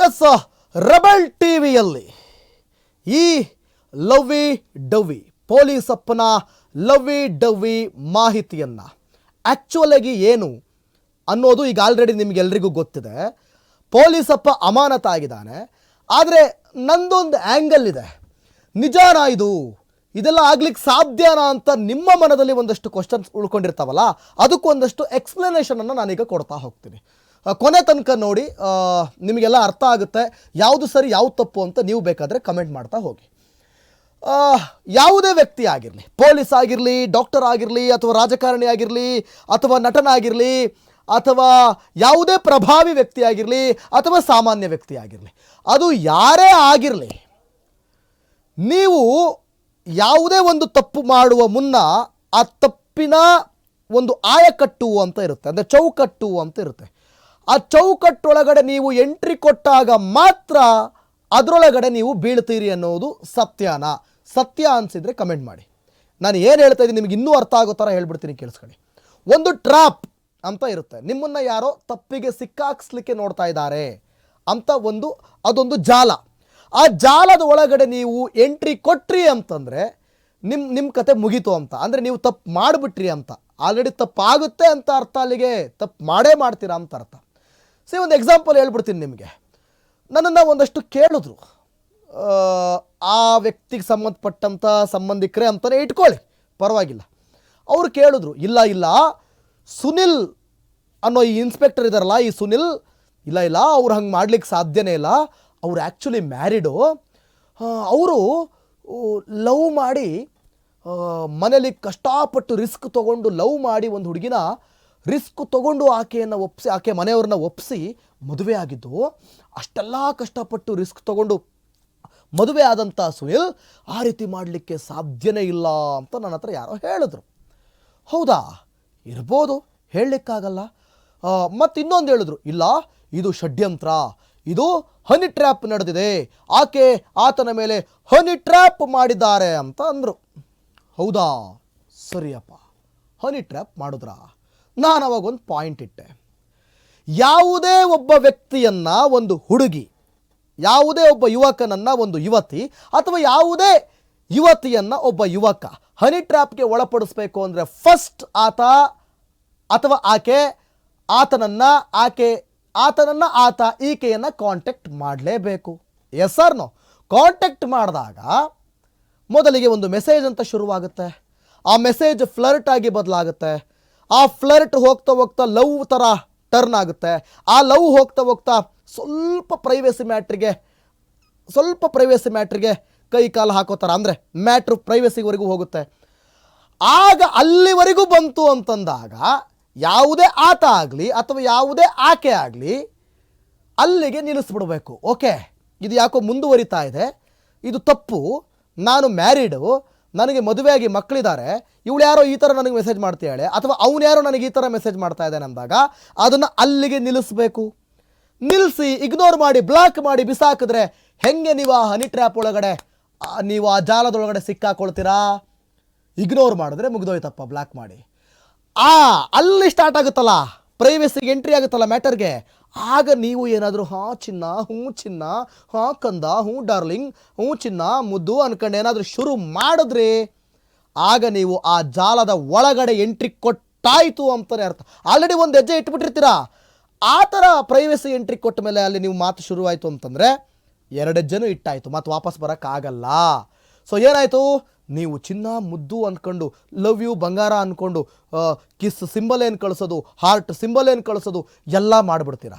S rebel ಟಿವಿಯಲ್ಲಿ ಈ lovey dovey ಪೊಲೀಸಪ್ಪನ lovey dovey ಮಾಹಿತಿಯನ್ನು ಆ್ಯಕ್ಚುಲಾಗಿ ಏನು ಅನ್ನೋದು ಈಗ ಆಲ್ರೆಡಿ ನಿಮಗೆಲ್ಲರಿಗೂ ಗೊತ್ತಿದೆ. ಪೊಲೀಸಪ್ಪ ಅಮಾನತಾಗಿದ್ದಾನೆ. ಆದರೆ ನಂದೊಂದು ಆ್ಯಂಗಲ್ ಇದೆ, ನಿಜಾನಾ ಇದೆಲ್ಲ ಆಗ್ಲಿಕ್ಕೆ ಸಾಧ್ಯನಾ ಅಂತ ನಿಮ್ಮ ಮನದಲ್ಲಿ ಒಂದಷ್ಟು ಕ್ವಶನ್ಸ್ ಉಳ್ಕೊಂಡಿರ್ತಾವಲ್ಲ, ಅದಕ್ಕೊಂದಷ್ಟು ಎಕ್ಸ್ಪ್ಲನೇಷನನ್ನು ನಾನೀಗ ಕೊಡ್ತಾ ಹೋಗ್ತೀನಿ. ಕೊನೆ ತನಕ ನೋಡಿ, ನಿಮಗೆಲ್ಲ ಅರ್ಥ ಆಗುತ್ತೆ ಯಾವುದು ಸರಿ ಯಾವುದು ತಪ್ಪು ಅಂತ. ನೀವು ಬೇಕಾದರೆ ಕಮೆಂಟ್ ಮಾಡ್ತಾ ಹೋಗಿ. ಯಾವುದೇ ವ್ಯಕ್ತಿ ಆಗಿರಲಿ, ಪೊಲೀಸ್ ಆಗಿರಲಿ, ಡಾಕ್ಟರ್ ಆಗಿರಲಿ, ಅಥವಾ ರಾಜಕಾರಣಿ ಆಗಿರಲಿ, ಅಥವಾ ನಟನಾಗಿರಲಿ, ಅಥವಾ ಯಾವುದೇ ಪ್ರಭಾವಿ ವ್ಯಕ್ತಿ ಆಗಿರಲಿ, ಅಥವಾ ಸಾಮಾನ್ಯ ವ್ಯಕ್ತಿ ಆಗಿರಲಿ, ಅದು ಯಾರೇ ಆಗಿರಲಿ, ನೀವು ಯಾವುದೇ ಒಂದು ತಪ್ಪು ಮಾಡುವ ಮುನ್ನ ಆ ತಪ್ಪಿನ ಒಂದು ಆಯಕಟ್ಟು ಅಂತ ಇರುತ್ತೆ, ಅಂದರೆ ಚೌಕಟ್ಟು ಅಂತ ಇರುತ್ತೆ. ಆ ಚೌಕಟ್ಟೊಳಗಡೆ ನೀವು ಎಂಟ್ರಿ ಕೊಟ್ಟಾಗ ಮಾತ್ರ ಅದರೊಳಗಡೆ ನೀವು ಬೀಳ್ತೀರಿ ಅನ್ನೋದು ಸತ್ಯನಾ? ಸತ್ಯ ಅನಿಸಿದರೆ ಕಮೆಂಟ್ ಮಾಡಿ. ನಾನು ಏನು ಹೇಳ್ತಾ ಇದ್ದೀನಿ ನಿಮಗೆ ಇನ್ನೂ ಅರ್ಥ ಆಗೋ ಥರ ಹೇಳ್ಬಿಡ್ತೀನಿ, ಕೇಳಿಸ್ಕೊಳ್ಳಿ. ಒಂದು ಟ್ರಾಪ್ ಅಂತ ಇರುತ್ತೆ, ನಿಮ್ಮನ್ನು ಯಾರೋ ತಪ್ಪಿಗೆ ಸಿಕ್ಕಾಕ್ಸ್ಲಿಕ್ಕೆ ನೋಡ್ತಾ ಇದ್ದಾರೆ ಅಂತ ಅದೊಂದು ಜಾಲ. ಆ ಜಾಲದ ಒಳಗಡೆ ನೀವು ಎಂಟ್ರಿ ಕೊಟ್ರಿ ಅಂತಂದರೆ ನಿಮ್ಮ ಕತೆ ಮುಗೀತು ಅಂತ. ಅಂದರೆ ನೀವು ತಪ್ಪು ಮಾಡಿಬಿಟ್ರಿ ಅಂತ. ಆಲ್ರೆಡಿ ತಪ್ಪಾಗುತ್ತೆ ಅಂತ ಅರ್ಥ, ಅಲ್ಲಿಗೆ ತಪ್ಪು ಮಾಡೇ ಮಾಡ್ತೀರಾ ಅಂತ ಅರ್ಥ. ಒಂದು ಎಕ್ಸಾಂಪಲ್ ಹೇಳ್ಬಿಡ್ತೀನಿ ನಿಮಗೆ. ನನ್ನನ್ನು ಒಂದಷ್ಟು ಕೇಳಿದ್ರು, ಆ ವ್ಯಕ್ತಿಗೆ ಸಂಬಂಧಪಟ್ಟಂಥ ಸಂಬಂಧಿಕರೇ ಅಂತಲೇ ಇಟ್ಕೊಳ್ಳಿ, ಪರವಾಗಿಲ್ಲ. ಅವರು ಕೇಳಿದ್ರು, ಇಲ್ಲ ಸುನಿಲ್ ಅನ್ನೋ ಈ ಇನ್ಸ್ಪೆಕ್ಟರ್ ಇದ್ದಾರಲ್ಲ, ಈ ಸುನಿಲ್, ಇಲ್ಲ ಅವ್ರು ಹಂಗೆ ಮಾಡ್ಲಿಕ್ಕೆ ಸಾಧ್ಯನೇ ಇಲ್ಲ. ಅವ್ರು ಆ್ಯಕ್ಚುಲಿ ಮ್ಯಾರಿಡು. ಅವರು ಲವ್ ಮಾಡಿ ಮನೇಲಿ ಕಷ್ಟಪಟ್ಟು ರಿಸ್ಕ್ ತೊಗೊಂಡು ಲವ್ ಮಾಡಿ ಒಂದು ಹುಡುಗಿನ ರಿಸ್ಕ್ ತೊಗೊಂಡು ಆಕೆಯನ್ನು ಒಪ್ಪಿಸಿ, ಆಕೆ ಮನೆಯವ್ರನ್ನ ಒಪ್ಪಿಸಿ ಮದುವೆ ಆಗಿದ್ದು. ಅಷ್ಟೆಲ್ಲ ಕಷ್ಟಪಟ್ಟು ರಿಸ್ಕ್ ತೊಗೊಂಡು ಮದುವೆ ಆದಂಥ ಸುನಿಲ್ ಆ ರೀತಿ ಮಾಡಲಿಕ್ಕೆ ಸಾಧ್ಯನೇ ಇಲ್ಲ ಅಂತ ನನ್ನ ಹತ್ರ ಯಾರೋ ಹೇಳಿದ್ರು. ಹೌದಾ, ಇರ್ಬೋದು, ಹೇಳಲಿಕ್ಕಾಗಲ್ಲ. ಮತ್ತು ಇನ್ನೊಂದು ಹೇಳಿದ್ರು, ಇಲ್ಲ ಇದು ಷಡ್ಯಂತ್ರ, ಇದು ಹನಿ ಟ್ರ್ಯಾಪ್ ನಡೆದಿದೆ, ಆತನ ಮೇಲೆ ಹನಿ ಟ್ರ್ಯಾಪ್ ಮಾಡಿದ್ದಾರೆ ಅಂತ ಅಂದರು. ಹೌದಾ, ಸರಿಯಪ್ಪ, ಹನಿ ಟ್ರ್ಯಾಪ್ ಮಾಡಿದ್ರಾ? ನಾನು ಅವಾಗೊಂದು ಪಾಯಿಂಟ್ ಇಟ್ಟೆ. ಯಾವುದೇ ಒಬ್ಬ ವ್ಯಕ್ತಿಯನ್ನು ಒಂದು ಹುಡುಗಿ, ಯಾವುದೇ ಒಬ್ಬ ಯುವಕನನ್ನು ಒಂದು ಯುವತಿ, ಅಥವಾ ಯಾವುದೇ ಯುವತಿಯನ್ನು ಒಬ್ಬ ಯುವಕ ಹನಿ ಟ್ರ್ಯಾಪ್ಗೆ ಒಳಪಡಿಸ್ಬೇಕು ಅಂದರೆ ಫಸ್ಟ್ ಆತ ಅಥವಾ ಆಕೆ ಆತ ಈಕೆಯನ್ನು ಕಾಂಟ್ಯಾಕ್ಟ್ ಮಾಡಲೇಬೇಕು. S R no? ಕಾಂಟ್ಯಾಕ್ಟ್ ಮಾಡಿದಾಗ ಮೊದಲಿಗೆ ಒಂದು ಮೆಸೇಜ್ ಅಂತ ಶುರುವಾಗುತ್ತೆ. ಆ ಮೆಸೇಜ್ ಫ್ಲರ್ಟ್ ಆಗಿ ಬದಲಾಗುತ್ತೆ. ಆ ಫ್ಲರ್ಟ್ ಹೋಗ್ತಾ ಹೋಗ್ತಾ ಲವ್ ಥರ ಟರ್ನ್ ಆಗುತ್ತೆ. ಆ ಲವ್ ಹೋಗ್ತಾ ಹೋಗ್ತಾ ಸ್ವಲ್ಪ ಪ್ರೈವೇಸಿ ಮ್ಯಾಟ್ರಿಗೆ ಕೈ ಕಾಲು ಹಾಕೋ ಥರ, ಅಂದರೆ ಮ್ಯಾಟ್ರು ಪ್ರೈವೇಸಿವರೆಗೂ ಹೋಗುತ್ತೆ. ಆಗ ಅಲ್ಲಿವರೆಗೂ ಬಂತು ಅಂತಂದಾಗ ಯಾವುದೇ ಆತ ಆಗಲಿ ಅಥವಾ ಯಾವುದೇ ಆಕೆ ಆಗಲಿ ಅಲ್ಲಿಗೆ ನಿಲ್ಲಿಸ್ಬಿಡ್ಬೇಕು. ಓಕೆ, ಇದು ಯಾಕೋ ಮುಂದುವರಿತಾ ಇದೆ, ಇದು ತಪ್ಪು, ನಾನು ಮ್ಯಾರಿಡು, ನನಗೆ ಮದುವೆಯಾಗಿ ಮಕ್ಕಳಿದ್ದಾರೆ, ಇವಳು ಯಾರೋ ಈ ಥರ ನನಗೆ ಮೆಸೇಜ್ ಮಾಡ್ತಾಳೆ, ಅಥವಾ ಅವನು ಯಾರೋ ನನಗೆ ಈ ಥರ ಮೆಸೇಜ್ ಮಾಡ್ತಾ ಇದ್ದಾನೆ ಅಂದಾಗ ಅದನ್ನು ಅಲ್ಲಿಗೆ ನಿಲ್ಲಿಸಬೇಕು. ನಿಲ್ಲಿಸಿ ಇಗ್ನೋರ್ ಮಾಡಿ, ಬ್ಲಾಕ್ ಮಾಡಿ ಬಿಸಾಕಿದ್ರೆ ಹೆಂಗೆ ನೀವು ಆ ಹನಿ ಟ್ರ್ಯಾಪ್ ಒಳಗಡೆ, ನೀವು ಆ ಜಾಲದೊಳಗಡೆ ಸಿಕ್ಕಾಕೊಳ್ತೀರಾ? ಇಗ್ನೋರ್ ಮಾಡಿದ್ರೆ ಮುಗಿದೋಯ್ತಪ್ಪ, ಬ್ಲಾಕ್ ಮಾಡಿ. ಅಲ್ಲಿ ಸ್ಟಾರ್ಟ್ ಆಗುತ್ತಲ್ಲ, ಪ್ರೈವೇಸಿಗೆ ಎಂಟ್ರಿ ಆಗುತ್ತಲ್ಲ ಮ್ಯಾಟರ್ಗೆ. ಆಗ ನೀವು ಏನಾದರೂ ಚಿನ್ನ, ಚಿನ್ನ, ಕಂದ, ಡಾರ್ಲಿಂಗ್, ಚಿನ್ನ, ಮುದ್ದು ಅನ್ಕೊಂಡು ಏನಾದರೂ ಶುರು ಮಾಡಿದ್ರೆ ಆಗ ನೀವು ಆ ಜಾಲದ ಒಳಗಡೆ ಎಂಟ್ರಿ ಕೊಟ್ಟಾಯಿತು ಅಂತಲೇ ಅರ್ಥ. ಆಲ್ರೆಡಿ ಒಂದು ಹೆಜ್ಜೆ ಇಟ್ಬಿಟ್ಟಿರ್ತೀರಾ. ಆ ಥರ ಪ್ರೈವೇಸಿ ಎಂಟ್ರಿ ಕೊಟ್ಟ ಮೇಲೆ ಅಲ್ಲಿ ನೀವು ಮಾತು ಶುರುವಾಯಿತು ಅಂತಂದರೆ 2 ಹೆಜ್ಜೆನೂ ಇಟ್ಟಾಯಿತು, ಮತ್ತು ವಾಪಸ್ ಬರೋಕ್ಕಾಗಲ್ಲ. ಸೊ ಏನಾಯಿತು, ನೀವು ಚಿನ್ನ, ಮುದ್ದು ಅಂದ್ಕೊಂಡು, ಲವ್ ಯು, ಬಂಗಾರ ಅಂದ್ಕೊಂಡು, ಕಿಸ್ ಸಿಂಬಲ್ ಏನು ಕಳಿಸೋದು, ಹಾರ್ಟ್ ಸಿಂಬಲ್ ಏನು ಕಳಿಸೋದು ಎಲ್ಲ ಮಾಡಿಬಿಡ್ತೀರ.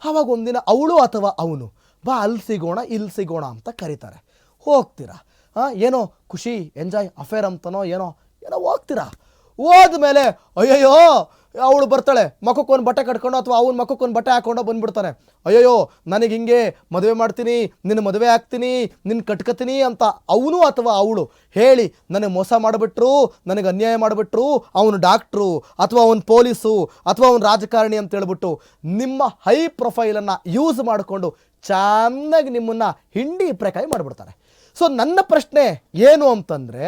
ಆವಾಗ ಒಂದಿನ ಅವಳು ಅಥವಾ ಅವನು ಬಾ ಅಲ್ಲಿ ಸಿಗೋಣ ಇಲ್ಲಿ ಸಿಗೋಣ ಅಂತ ಕರೀತಾರೆ, ಹೋಗ್ತೀರಾ. ಏನೋ ಖುಷಿ, ಎಂಜಾಯ್, ಅಫೇರ್ ಅಂತನೋ ಏನೋ ಹೋಗ್ತೀರಾ. ಹೋದ್ಮೇಲೆ ಅಯ್ಯಯ್ಯೋ ಅವಳು ಬರ್ತಾಳೆ, ಮಕ್ಕಕ್ಕೊಂದು ಬಟ್ಟೆ ಕಟ್ಕೊಂಡು, ಅಥವಾ ಅವನ ಮಕ್ಕಕ್ಕೊಂದು ಬಟ್ಟೆ ಹಾಕ್ಕೊಂಡು ಬಂದುಬಿಡ್ತಾನೆ. ಅಯ್ಯಯ್ಯೋ ನನಗೆ ಹಿಂಗೆ ಮದುವೆ ಮಾಡ್ತೀನಿ, ನಿನ್ನ ಮದುವೆ ಆಗ್ತೀನಿ, ನಿನ್ನ ಕಟ್ಕತೀನಿ ಅಂತ ಅವನು ಅಥವಾ ಅವಳು ಹೇಳಿ ನನಗೆ ಮೋಸ ಮಾಡಿಬಿಟ್ರು, ನನಗೆ ಅನ್ಯಾಯ ಮಾಡಿಬಿಟ್ರು, ಅವನು ಡಾಕ್ಟ್ರು ಅಥವಾ ಅವನು ಪೊಲೀಸು ಅಥವಾ ಅವನು ರಾಜಕಾರಣಿ ಅಂತ ಹೇಳ್ಬಿಟ್ಟು ನಿಮ್ಮ ಹೈ ಪ್ರೊಫೈಲನ್ನು ಯೂಸ್ ಮಾಡಿಕೊಂಡು ಚೆನ್ನಾಗಿ ನಿಮ್ಮನ್ನು ಹಿಂಡಿ ಪ್ರಕಾಯಿ ಮಾಡಿಬಿಡ್ತಾರೆ. ಸೊ ನನ್ನ ಪ್ರಶ್ನೆ ಏನು ಅಂತಂದರೆ,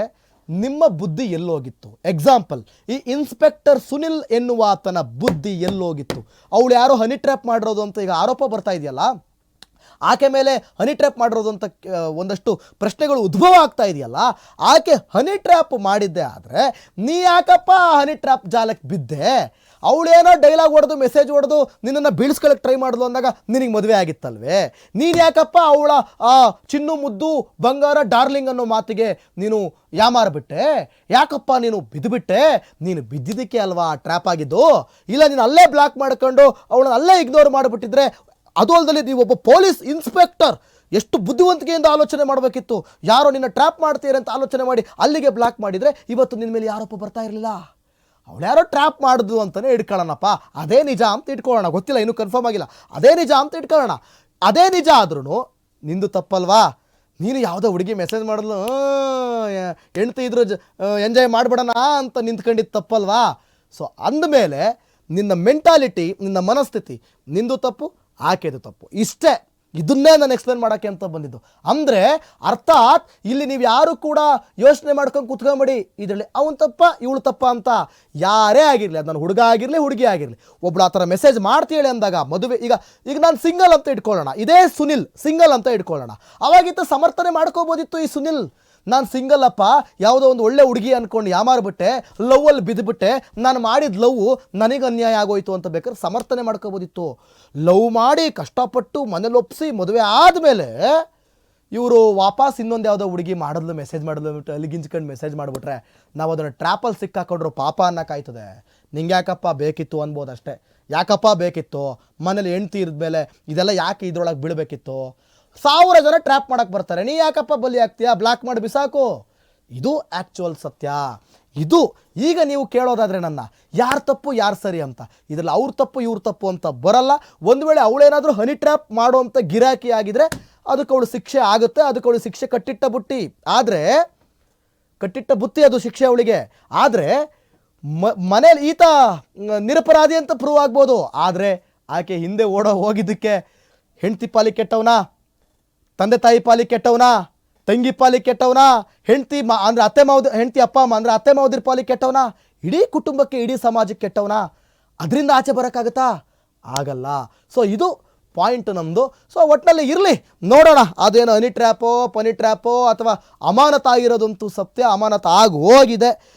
ನಿಮ್ಮ ಬುದ್ಧಿ ಎಲ್ಲೋಗಿತ್ತು? ಎಕ್ಸಾಂಪಲ್, ಈ ಇನ್ಸ್ಪೆಕ್ಟರ್ ಸುನಿಲ್ ಎನ್ನುವ ಆತನ ಬುದ್ಧಿ ಎಲ್ಲೋಗಿತ್ತು? ಅವಳು ಯಾರೋ ಹನಿ ಟ್ರ್ಯಾಪ್ ಮಾಡಿರೋದು ಅಂತ ಈಗ ಆರೋಪ ಬರ್ತಾ ಇದೆಯಲ್ಲ, ಆಕೆ ಮೇಲೆ ಹನಿ ಟ್ರ್ಯಾಪ್ ಮಾಡಿರೋದು ಅಂತ ಒಂದಷ್ಟು ಪ್ರಶ್ನೆಗಳು ಉದ್ಭವ ಆಗ್ತಾ ಇದೆಯಲ್ಲ, ಆಕೆ ಹನಿ ಟ್ರ್ಯಾಪ್ ಮಾಡಿದ್ದೆ ಆದರೆ ನೀ ಯಾಕಪ್ಪ ಹನಿ ಟ್ರ್ಯಾಪ್ ಜಾಲಕ್ಕೆ ಬಿದ್ದೆ? ಅವಳೇನೋ ಡೈಲಾಗ್ ಹೊಡೆದು ಮೆಸೇಜ್ ಹೊಡೆದು ನಿನ್ನನ್ನು ಬೀಳಿಸ್ಕೊಳ್ಳೋಕೆ ಟ್ರೈ ಮಾಡಿದ್ಲು ಅಂದಾಗ ನಿನಗೆ ಮದುವೆ ಆಗಿತ್ತಲ್ವೇ? ನೀನು ಯಾಕಪ್ಪ ಅವಳ ಚಿನ್ನು ಮುದ್ದು ಬಂಗಾರ ಡಾರ್ಲಿಂಗ್ ಅನ್ನೋ ಮಾತಿಗೆ ನೀನು ಯಾಮಾರ್ಬಿಟ್ಟೆ? ಯಾಕಪ್ಪ ನೀನು ಬಿದ್ದುಬಿಟ್ಟೆ? ನೀನು ಬಿದ್ದಿದ್ದಕ್ಕೆ ಅಲ್ವಾ ಟ್ರ್ಯಾಪ್ ಆಗಿದ್ದು? ಇಲ್ಲ ನೀನು ಅಲ್ಲೇ ಬ್ಲಾಕ್ ಮಾಡ್ಕೊಂಡು ಅವಳನ್ನ ಅಲ್ಲೇ ಇಗ್ನೋರ್ ಮಾಡಿಬಿಟ್ಟಿದ್ರೆ, ಅದು ಅಲ್ಲದೆ ನೀವು ಒಬ್ಬ ಪೊಲೀಸ್ ಇನ್ಸ್ಪೆಕ್ಟರ್ ಎಷ್ಟು ಬುದ್ಧಿವಂತಿಕೆಯಿಂದ ಆಲೋಚನೆ ಮಾಡಬೇಕಿತ್ತು. ಯಾರೋ ನಿನ್ನ ಟ್ರ್ಯಾಪ್ ಮಾಡ್ತೀರ ಅಂತ ಆಲೋಚನೆ ಮಾಡಿ ಅಲ್ಲಿಗೆ ಬ್ಲಾಕ್ ಮಾಡಿದರೆ ಇವತ್ತು ನಿನ್ನ ಮೇಲೆ ಆರೋಪ ಬರ್ತಾ ಇರಲಿಲ್ಲ. ಅವಳು ಯಾರೋ ಟ್ರ್ಯಾಪ್ ಮಾಡಿದ್ಲು ಅಂತಲೇ ಇಟ್ಕೊಳ್ಳೋಣಪ್ಪ, ಅದೇ ನಿಜ ಅಂತ ಇಟ್ಕೊಳ್ಳೋಣ. ಗೊತ್ತಿಲ್ಲ, ಇನ್ನೂ ಕನ್ಫರ್ಮ್ ಆಗಿಲ್ಲ, ಅದೇ ನಿಜ ಅಂತ ಇಟ್ಕೊಳ್ಳೋಣ. ಅದೇ ನಿಜ ಆದ್ರೂ ನಿಂದು ತಪ್ಪಲ್ವಾ? ನೀನು ಯಾವುದೋ ಹುಡುಗಿ ಮೆಸೇಜ್ ಮಾಡಿದ್ಲು, ಹೆಣ್ತಿ ಇದ್ರು ಎಂಜಾಯ್ ಮಾಡಿಬಿಡೋಣ ಅಂತ ನಿಂತ್ಕೊಂಡಿದ್ದು ತಪ್ಪಲ್ವಾ? ಸೊ ಅಂದಮೇಲೆ ನಿನ್ನ ಮೆಂಟಾಲಿಟಿ, ನಿನ್ನ ಮನಸ್ಥಿತಿ, ನಿಂದು ತಪ್ಪು, ಆಕೆದು ತಪ್ಪು. ಇಷ್ಟೇ, ಇದನ್ನೇ ನಾನು ಎಕ್ಸ್ಪ್ಲೇನ್ ಮಾಡೋಕ್ಕೆ ಅಂತ ಬಂದಿದ್ದು. ಅಂದರೆ ಅರ್ಥಾತ್ ಇಲ್ಲಿ ನೀವು ಯಾರು ಕೂಡ ಯೋಚನೆ ಮಾಡ್ಕೊಂಡು ಕೂತ್ಕೊಂಬಿಡಿ ಇದರಲ್ಲಿ ಅವನು ತಪ್ಪ ಇವಳು ತಪ್ಪ ಅಂತ. ಯಾರೇ ಆಗಿರಲಿ, ಅದು ನಾನು ಹುಡುಗ ಆಗಿರಲಿ ಹುಡುಗಿ ಆಗಿರಲಿ, ಒಬ್ಳು ಆ ಥರ ಮೆಸೇಜ್ ಮಾಡ್ತೀಳಿ ಅಂದಾಗ ಮದುವೆ, ಈಗ ನಾನು ಸಿಂಗಲ್ ಅಂತ ಇಟ್ಕೊಳ್ಳೋಣ, ಇದೇ ಸುನಿಲ್ ಸಿಂಗಲ್ ಅಂತ ಇಟ್ಕೊಳ್ಳೋಣ. ಅವಾಗಿತ್ತು ಸಮರ್ಥನೆ ಮಾಡ್ಕೋಬೋದಿತ್ತು ಈ ಸುನಿಲ್, ನಾನು ಸಿಂಗಲ್ ಅಪ್ಪ, ಯಾವುದೋ ಒಂದು ಒಳ್ಳೆ ಹುಡುಗಿ ಅಂದ್ಕೊಂಡು ಯಾಮಾರ್ಬಿಟ್ಟೆ, ಲವ್ವಲ್ಲಿ ಬಿದ್ದುಬಿಟ್ಟೆ, ನಾನು ಮಾಡಿದ ಲವ್ ನನಗೆ ಅನ್ಯಾಯ ಆಗೋಯ್ತು ಅಂತ ಬೇಕಾದ್ರೆ ಸಮರ್ಥನೆ ಮಾಡ್ಕೋಬೋದಿತ್ತು. ಲವ್ ಮಾಡಿ ಕಷ್ಟಪಟ್ಟು ಮನೇಲಿ ಒಪ್ಪಿಸಿ ಮದುವೆ ಆದಮೇಲೆ ಇವರು ವಾಪಸ್ ಇನ್ನೊಂದು ಯಾವುದೋ ಹುಡುಗಿ ಮಾಡಿದ್ಲು, ಮೆಸೇಜ್ ಮಾಡಿದ್ಲು ಬಿಟ್ಟು ಅಲ್ಲಿ ಗಿಂಚ್ಕೊಂಡು ಮೆಸೇಜ್ ಮಾಡಿಬಿಟ್ರೆ ನಾವು ಅದನ್ನು ಟ್ರ್ಯಾಪಲ್ಲಿ ಸಿಕ್ಕಾಕೊಂಡ್ರು ಪಾಪ ಅನ್ನೋಕ್ಕಾಯ್ತದೆ. ನಿಂಗೆ ಯಾಕಪ್ಪ ಬೇಕಿತ್ತು ಅನ್ಬೋದು ಅಷ್ಟೇ. ಯಾಕಪ್ಪ ಬೇಕಿತ್ತು? ಮನೇಲಿ ಹೆಂಡ್ತಿ ಇದ್ಮೇಲೆ ಇದೆಲ್ಲ ಯಾಕೆ ಇದ್ರೊಳಗೆ ಬೀಳಬೇಕಿತ್ತು? 1000 ಜನ ಟ್ರ್ಯಾಪ್ ಮಾಡೋಕ್ಕೆ ಬರ್ತಾರೆ, ನೀ ಯಾಕಪ್ಪ ಬಲಿ ಆಗ್ತೀಯಾ? ಬ್ಲಾಕ್ ಮಾಡಿ ಬಿಸಾಕು. ಇದು ಆ್ಯಕ್ಚುಯಲ್ ಸತ್ಯ. ಇದು ಈಗ ನೀವು ಕೇಳೋದಾದರೆ ನನ್ನ ಯಾರು ತಪ್ಪು ಯಾರು ಸರಿ ಅಂತ, ಇದರಲ್ಲಿ ಅವ್ರ ತಪ್ಪು ಇವ್ರ ತಪ್ಪು ಅಂತ ಬರಲ್ಲ. ಒಂದು ವೇಳೆ ಅವಳೇನಾದರೂ ಹನಿ ಟ್ರ್ಯಾಪ್ ಮಾಡುವಂಥ ಗಿರಾಕಿ ಆಗಿದ್ರೆ ಅದಕ್ಕೆ ಅವಳು ಶಿಕ್ಷೆ ಆಗುತ್ತೆ, ಅದಕ್ಕೆ ಅವಳು ಶಿಕ್ಷೆ ಕಟ್ಟಿಟ್ಟ ಬುತ್ತಿ. ಆದರೆ ಕಟ್ಟಿಟ್ಟ ಬುತ್ತಿ ಅದು ಶಿಕ್ಷೆ ಅವಳಿಗೆ. ಆದರೆ ಮನೇಲಿ ಈತ ನಿರಪರಾಧಿ ಅಂತ ಪ್ರೂವ್ ಆಗ್ಬೋದು. ಆದರೆ ಆಕೆ ಹಿಂದೆ ಹೋಗಿದ್ದಕ್ಕೆ ಹೆಂಡ್ತಿ ಪಾಲಿ ಕೆಟ್ಟವನಾ, ತಂದೆ ತಾಯಿ ಪಾಲಿ ಕೆಟ್ಟವನಾ, ತಂಗಿ ಪಾಲಿ ಕೆಟ್ಟವನಾ, ಹೆಂಡ್ತಿ ಅಂದರೆ ಅತ್ತೆ ಮಾವದ ಹೆಂಡ್ತಿ ಅಪ್ಪ ಅಮ್ಮ ಅಂದರೆ ಅತ್ತೆ ಮಾವದಿರ ಪಾಲಿ ಕೆಟ್ಟವನಾ, ಇಡೀ ಕುಟುಂಬಕ್ಕೆ ಇಡೀ ಸಮಾಜಕ್ಕೆ ಕೆಟ್ಟವನಾ? ಅದರಿಂದ ಆಚೆ ಬರೋಕ್ಕಾಗತ್ತಾ? ಆಗಲ್ಲ. ಸೊ ಇದು ಪಾಯಿಂಟ್ ನಮ್ಮದು. ಸೊ ಒಟ್ಟಿನಲ್ಲಿ ಇರಲಿ, ನೋಡೋಣ ಅದೇನು ಹನಿ ಟ್ರ್ಯಾಪೋ ಪನಿ ಟ್ರ್ಯಾಪೋ ಅಥವಾ ಅಮಾನತಾಗಿರೋದಂತೂ ಸತ್ಯ, ಅಮಾನತ ಆಗಿ ಹೋಗಿದೆ.